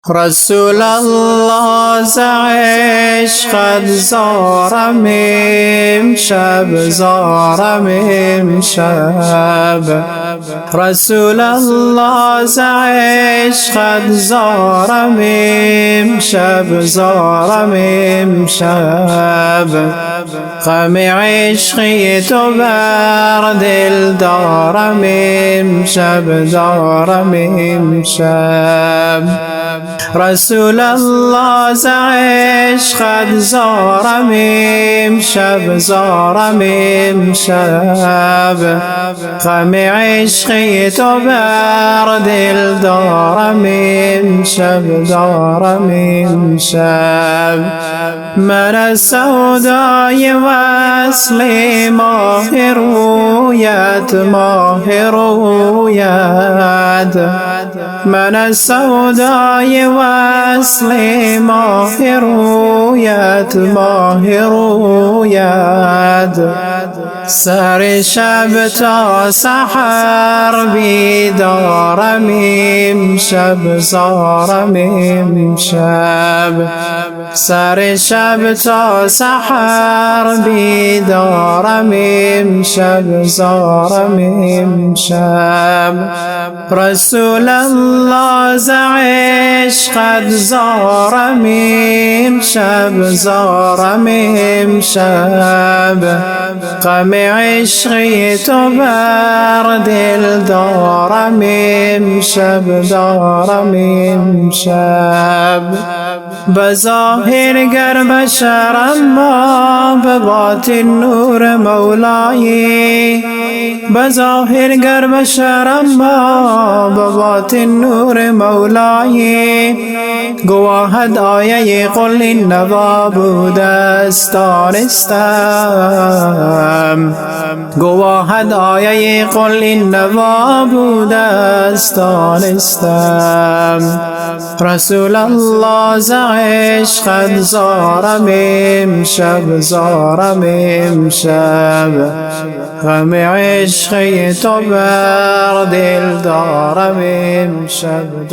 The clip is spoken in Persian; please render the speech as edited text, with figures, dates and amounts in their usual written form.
رسول الله ز عشقت زارم امشب رسول الله ز عشقت زارم امشب غم عشقی تو بر دل دارم امشب رسول الله ز عشقت زارم امشب غم عشقی تو بر دل دارم امشب من از سودای وصل ماه رویت من از سودای وصل ماه رویت سر شب تا سحر بیدارم امشب سر شب تا سحر بیدارم امشب رسول الله ز عشقت زارم امشب غم عشقی تو بر دل دارم امشب بظاهر گر بشرم ما به باطن نور مولایی بظاهر گر بشرم ما به باطن نور مولایی گواهد آیه قل انما بوده است دانستم گواهد آیه قل انما بوده است دانستم رسول الله ز عشقت زارم امشب غم عشقی تو بر دل دارم امشب